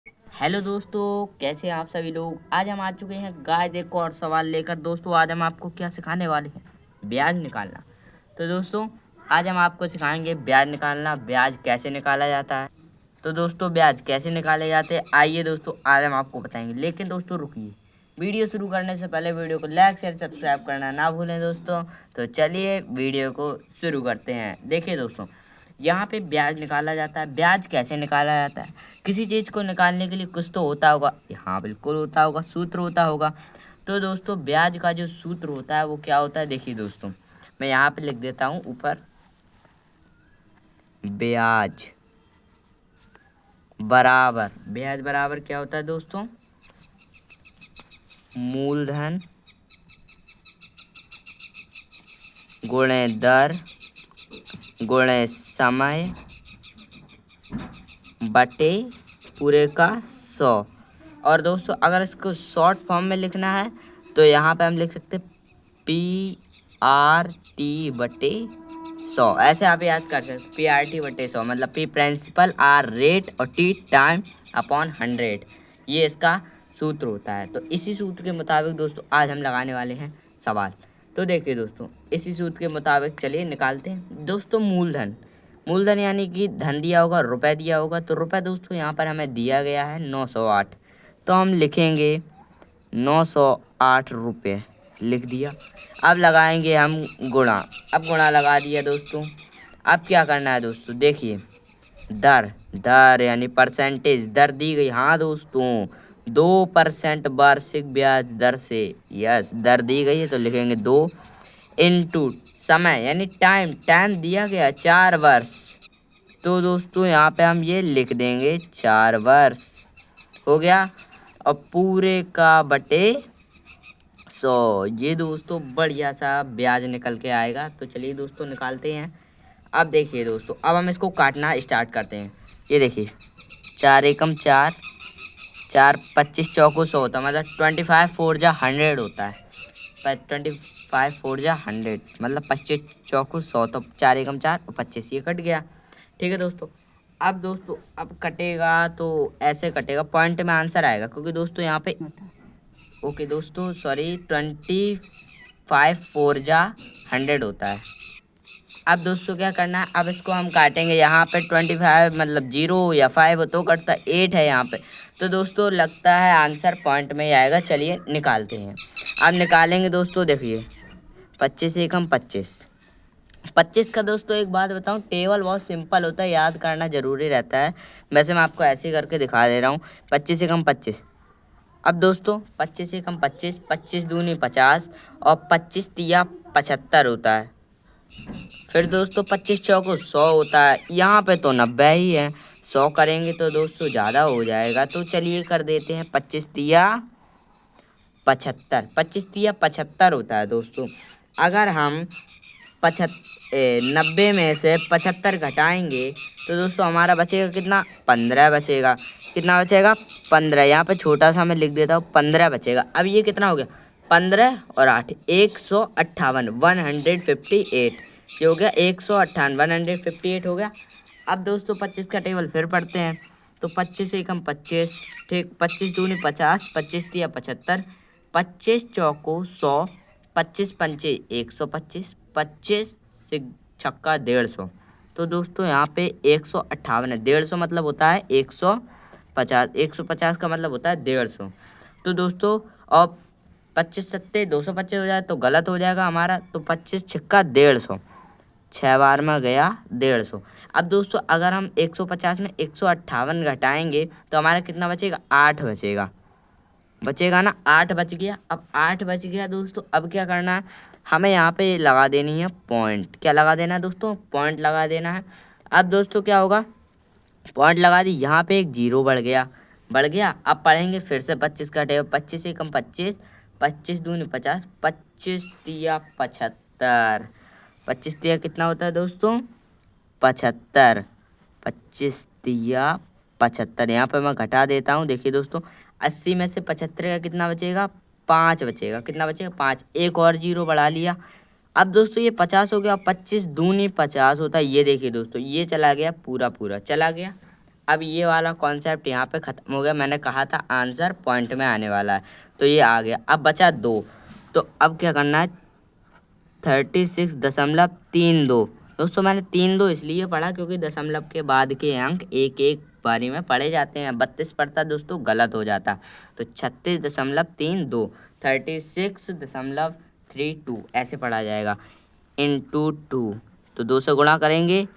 Hello दोस्तों, कैसे हैं आप सभी लोग। आज हम आ चुके हैं गाइस एक और सवाल लेकर। दोस्तों आज हम आपको क्या सिखाने वाले हैं, ब्याज निकालना। तो दोस्तों आज हम आपको सिखाएंगे ब्याज निकालना, ब्याज कैसे निकाला जाता है। तो दोस्तों ब्याज कैसे निकाले जाते हैं, आइए दोस्तों आज हम आपको बताएंगे। लेकिन दोस्तों रुकिए, वीडियो शुरू करने से पहले वीडियो को लाइक शेयर सब्सक्राइब करना ना भूलें दोस्तों। तो चलिए वीडियो को शुरू करते हैं। देखिए दोस्तों, यहाँ पे ब्याज निकाला जाता है। ब्याज कैसे निकाला जाता है, किसी चीज़ को निकालने के लिए कुछ तो होता होगा। हाँ बिल्कुल होता होगा, सूत्र होता होगा। तो दोस्तों ब्याज का जो सूत्र होता है वो क्या होता है, देखिए दोस्तों मैं यहाँ पे लिख देता हूँ ऊपर। ब्याज ब्याज बराबर क्या होता है दोस्तों, मूलधन गुणे दर गुणे समय बटे पूरे का 100। और दोस्तों अगर इसको शॉर्ट फॉर्म में लिखना है तो यहाँ पे हम लिख सकते हैं PRT बटे 100। ऐसे आप याद कर सकते, PRT बटे 100 मतलब P प्रिंसिपल, R रेट और T टाइम अपॉन 100। ये इसका सूत्र होता है। तो इसी सूत्र के मुताबिक दोस्तों आज हम लगाने वाले हैं सवाल। तो देखिए दोस्तों, इसी सूत्र के मुताबिक चलिए निकालते हैं। दोस्तों मूलधन यानी कि धन दिया होगा, रुपए दिया होगा। तो रुपए दोस्तों यहाँ पर हमें दिया गया है 908। तो हम लिखेंगे 908 रुपये, लिख दिया। अब लगाएंगे हम गुणा। अब गुणा लगा दिया दोस्तों। अब क्या करना है दोस्तों, देखिए दर दर यानी परसेंटेज, दर दी गई। हाँ दोस्तों 2% वार्षिक ब्याज दर से, यस दर दी गई है तो लिखेंगे 2 इंटू समय यानी टाइम दिया गया 4 वर्ष। तो दोस्तों यहाँ पे हम ये लिख देंगे 4 वर्ष हो गया। और पूरे का बटे 100। ये दोस्तों बढ़िया सा ब्याज निकल के आएगा। तो चलिए दोस्तों निकालते हैं। अब देखिए दोस्तों, अब हम इसको काटना स्टार्ट करते हैं। ये देखिए 4 एकम 4, 4 25 चौको 100 होता है, मतलब 25 4 जा 100 होता है। 25 4 जा 100 मतलब 25 चौको 100। तो 4 एकम 4 और 25 ये कट गया। ठीक है दोस्तों। अब दोस्तों अब कटेगा तो ऐसे कटेगा, पॉइंट में आंसर आएगा क्योंकि दोस्तों यहाँ पे ओके दोस्तों सॉरी 25 4 जा 100 होता है। अब दोस्तों क्या करना है, अब इसको हम काटेंगे। यहाँ पे 25 मतलब 0 या 5 तो कटता 8 है यहाँ पे। तो दोस्तों लगता है आंसर पॉइंट में ही आएगा। चलिए निकालते हैं। अब निकालेंगे दोस्तों, देखिए 25 एकम 25। 25 का दोस्तों एक बात बताऊं, टेबल बहुत सिंपल होता है, याद करना जरूरी रहता है। वैसे मैं आपको ऐसे ही करके दिखा दे रहा हूँ। 25 एकम 25। अब दोस्तों 25 एकम 25, 25 दूनी 50 और 25 तिया 75 होता है। फिर दोस्तों 25 चौको 100 होता है। यहाँ पे तो 90 ही है, 100 करेंगे तो दोस्तों ज़्यादा हो जाएगा। तो चलिए कर देते हैं 25 तिया 75। 25 तिया 75 होता है दोस्तों। अगर हम 90 में से 75 घटाएंगे तो दोस्तों हमारा बचेगा कितना, 15 बचेगा। कितना बचेगा, 15। यहाँ पे छोटा सा मैं लिख देता हूँ, 15 बचेगा। अब ये कितना हो गया, 15 और 8 158, 158। ये हो गया 158, 158 हो गया। अब दोस्तों 25 का टेबल फिर पढ़ते हैं। तो 25 एकम 25, ठीक 25 दूनी 50, 25 तिया 75, 25 चौको 100, 25 पंचे 125, 25 से छक्का 150। तो दोस्तों यहाँ पे 158 है, 150 मतलब होता है 150, 150 का मतलब होता है 150। तो दोस्तों और 25 सत्ते 225 हो जाए तो गलत हो जाएगा हमारा। तो 25 छक्का 150, 6 बार में गया 150। अब दोस्तों अगर हम 150 में 158 घटाएंगे तो हमारा कितना बचेगा, 8 बचेगा ना, 8 बच गया। अब 8 बच गया दोस्तों, अब क्या करना है, हमें यहाँ पे लगा देनी है पॉइंट। क्या लगा देना है दोस्तों, पॉइंट लगा देना है। अब दोस्तों क्या होगा, पॉइंट लगा दी, यहाँ पे एक 0 बढ़ गया। अब पढ़ेंगे फिर से 25 का टेबल। 25 एकम 25, 25 दूनी 50, 25 तिया 75। 25 तिया कितना होता है दोस्तों, 75। 25 तिया 75। यहाँ पर मैं घटा देता हूँ। देखिए दोस्तों 80 में से 75 का कितना बचेगा, 5 बचेगा। कितना बचेगा, 5। एक और 0 बढ़ा लिया। अब दोस्तों ये 50 हो गया। 25 दूनी 50 होता है। ये देखिए दोस्तों ये चला गया, पूरा चला गया। अब ये वाला कॉन्सेप्ट यहाँ पे ख़त्म हो गया। मैंने कहा था आंसर पॉइंट में आने वाला है, तो ये आ गया। अब बचा 2, तो अब क्या करना है, 36.32। दोस्तों मैंने 3-2 इसलिए पढ़ा क्योंकि दशमलव के बाद के अंक एक एक बारी में पढ़े जाते हैं। 32 पढ़ता दोस्तों गलत हो जाता, तो 36.32, 36.32 ऐसे पढ़ा जाएगा। इंटू 2, तो 2 से गुणा करेंगे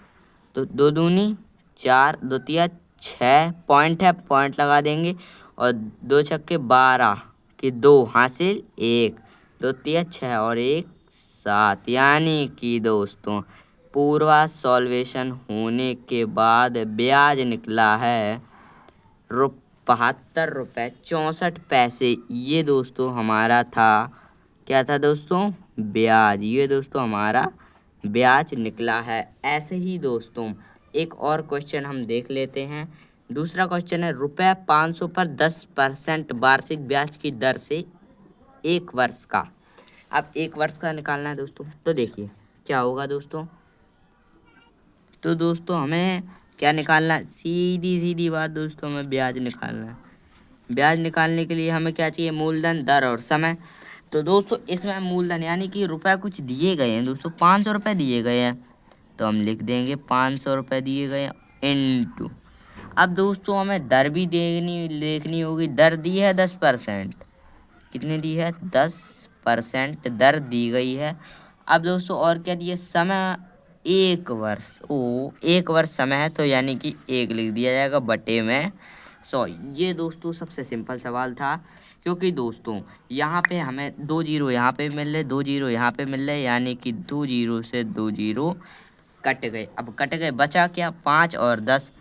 तो 2 दूनी 4, 2 तिया 6, पॉइंट है पॉइंट लगा देंगे, और 2 छक्के 12 कि 2 हासिल 1, 2 तिया 6 और 1 7, यानी कि दोस्तों पूरा सॉल्वेशन होने के बाद ब्याज निकला है 72 रुपये 64 पैसे। ये दोस्तों हमारा था, क्या था दोस्तों, ब्याज। ये दोस्तों हमारा ब्याज निकला है। ऐसे ही दोस्तों एक और क्वेश्चन हम देख लेते हैं। दूसरा क्वेश्चन है, ₹500 पर 10% वार्षिक ब्याज की दर से 1 वर्ष का। अब 1 वर्ष का निकालना है दोस्तों, तो देखिए क्या होगा दोस्तों। तो दोस्तों हमें क्या निकालना है, सीधी सीधी बात दोस्तों, हमें ब्याज निकालना है। ब्याज निकालने के लिए हमें क्या चाहिए, मूलधन, दर और समय। तो दोस्तों इसमें मूलधन यानी कि रुपए कुछ दिए गए हैं दोस्तों, 500 रुपये दिए गए हैं, तो हम लिख देंगे 500 रुपये दिए गए इनटू। अब दोस्तों हमें दर भी देखनी होगी। दर दी है 10%, कितनी दी है, 10% दर दी गई है। अब दोस्तों और क्या दिया, समय 1 वर्ष। 1 वर्ष समय है, तो यानी कि 1 लिख दिया जाएगा बटे में 100। ये दोस्तों सबसे सिंपल सवाल था, क्योंकि दोस्तों यहाँ पे हमें 2 जीरो यहाँ पे मिल रहे, 2 जीरो यहाँ पे मिल रहे, यानी कि 2 जीरो से 2 जीरो कट गए। अब कट गए, बचा क्या, 5 और 10।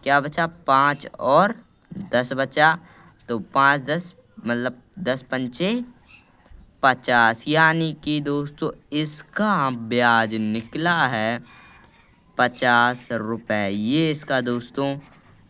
क्या बचा, 5 और 10 बचा, तो 5 10 मतलब 10 पंचे 50, यानी कि दोस्तों इसका ब्याज निकला है 50 रुपये। ये इसका दोस्तों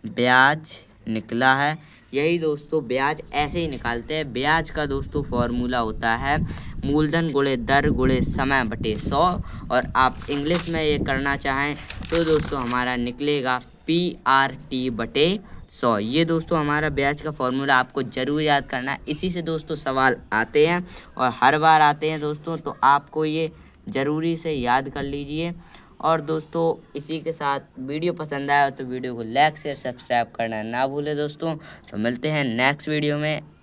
ब्याज निकला है। यही दोस्तों ब्याज ऐसे ही निकालते हैं। ब्याज का दोस्तों फॉर्मूला होता है मूलधन गुणे दर गुणे समय बटे 100, और आप इंग्लिश में ये करना चाहें तो दोस्तों हमारा निकलेगा PRT बटे 100। ये दोस्तों हमारा ब्याज का फॉर्मूला आपको ज़रूर याद करना है। इसी से दोस्तों सवाल आते हैं और हर बार आते हैं दोस्तों, तो आपको ये ज़रूरी से याद कर लीजिए। और दोस्तों इसी के साथ वीडियो पसंद आया तो वीडियो को लाइक शेयर सब्सक्राइब करना ना भूलें दोस्तों। तो मिलते हैं नेक्स्ट वीडियो में।